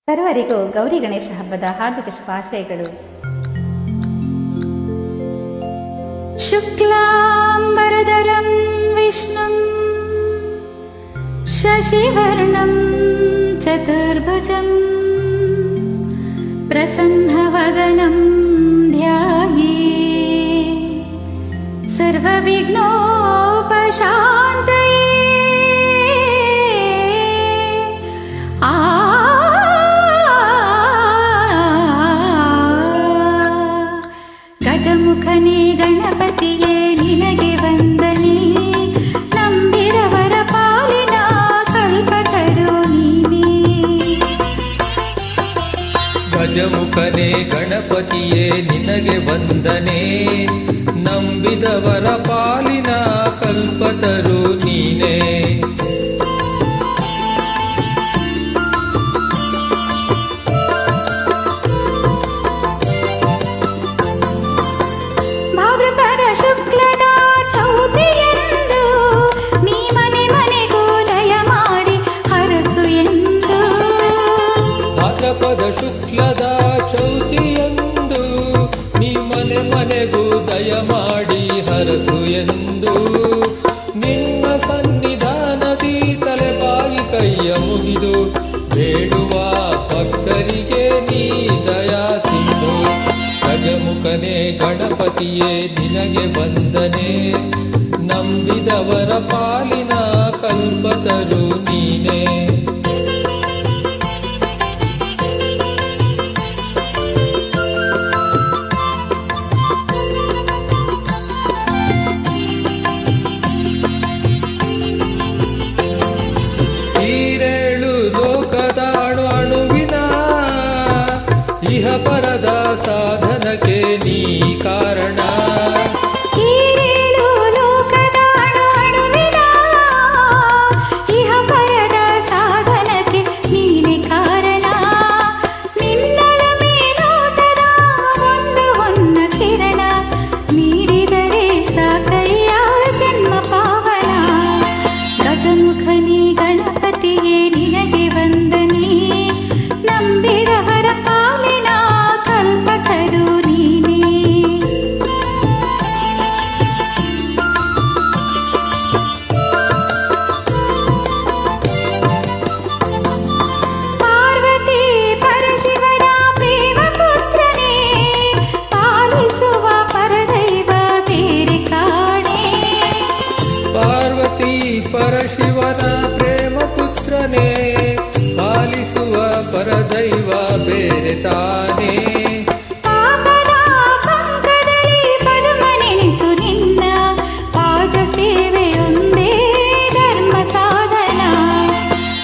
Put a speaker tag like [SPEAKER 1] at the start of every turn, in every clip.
[SPEAKER 1] ಸರ್ವರಿಗೂ ಗೌರಿ ಗಣೇಶ ಹಬ್ಬದ ಹಾರ್ದಿಕ ಶುಭಾಶಯಗಳು. ಶುಕ್ಲಾಂಬರಧರಂ ವಿಷ್ಣುಂ ಶಶಿವರ್ಣಂ ಚತುರ್ಭುಜಂ ಪ್ರಸನ್ನವದನಂ ಧ್ಯಾಯೇತ್ ಸರ್ವವಿಘ್ನೋಪಶಾಂತಯೇ. ಗಜಮುಖನೇ ಗಣಪತಿಯೇ ನಿನಗೆ ವಂದನೆ, ನಂಬಿರವರ ಪಾಲಿನ ಕಲ್ಪತರು ನೀನೇ.
[SPEAKER 2] ಗಜಮುಖನೇ ಗಣಪತಿಯೇ ನಿನಗೆ ವಂದನೆ, ನಂಬಿದವರ ಪಾಲಿನ ಕಲ್ಪತರು ನೀನೇ.
[SPEAKER 1] ಭಾದ್ರಪದ ಶುಕ್ಲದ ಚೌತಿಯಂದು ನೀ ಮನೆ ಮನೆಗೂ ದಯ ಮಾಡಿ ಹರಸು ಎಂದು.
[SPEAKER 2] ಭಾದ್ರಪದ ಶುಕ್ಲದ ಚೌತಿಯಂದು ನೀ ಮನೆ ಮನೆಗೂ ದಯ ಮಾಡಿ ಹರಸು ಎಂದು. ನಿನ್ನ ಸನ್ನಿಧಾನದಿ ತಲೆಬಾಗಿ ಕೈಯ ಮುಗಿದು ಬೇಡುವ ಭಕ್ತರಿಗೆ ನೀ ದಯಾ ಸಿಂಧು. ಗಜಮುಖನೇ ಗಣಪತಿಯೇ ನಿನಗೆ ವಂದನೆ, ನಂಬಿದವರ ಪಾಲಿನ ಕಲ್ಪತರು ನೀನೇ. ಈರೇಳು ಲೋಕದ ಅಣುವಿನ ಇಹ ಪರದ ಸಾಧನಕ್ಕೆ ನೀ ಕಾರಣ.
[SPEAKER 1] ಈರೇಳು ಲೋಕದ ಅಣುವಿನ ಇಹ ಪರದ ಸಾಧನಕ್ಕೆ ನೀನೆ ಕಾರಣ. ನಿನ್ನಲ ಮೇಲೋಟದ ಒಂದು ಹೊನ್ನ ಕಿರಣ ನೀಡಿದರೆ ಸಾಕಯ್ಯ ಜನ್ಮ ಪಾವನ. ಗಜಮುಖನೇ ಗಣಪತಿಯೇ ನಿನಗೆ ವಂದನೆ, ನಂಬಿದವರ ಪಾಲಿನ ಕಲ್ಪತರು ನೀನೇ. ಪಾರ್ವತಿ ಪರಶಿವನ ಪ್ರೇಮ ಪುತ್ರನೇ, ಪಾಲಿಸುವ ಪರದೈವ ಬೇರೆ ಕಾಣೆ.
[SPEAKER 2] ಪಾರ್ವತಿ ಪರಶಿವನ ಪ್ರೇಮ ಪುತ್ರನೇ, ಪಾಲಿಸುವ ಪರದೈವ ಬೇರೆ ತಾನೇ.
[SPEAKER 1] ಪಾಪದ ಪಂಕದಲ್ಲಿ ಪರಮನೆನಿಸು ನಿನ್ನ, ಪಾದ ಸೇವೆಯೊಂದೇ ಧರ್ಮ ಸಾಧನ.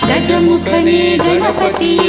[SPEAKER 2] ಗಜಮುಖನೇ ಗಣಪತಿಯೇ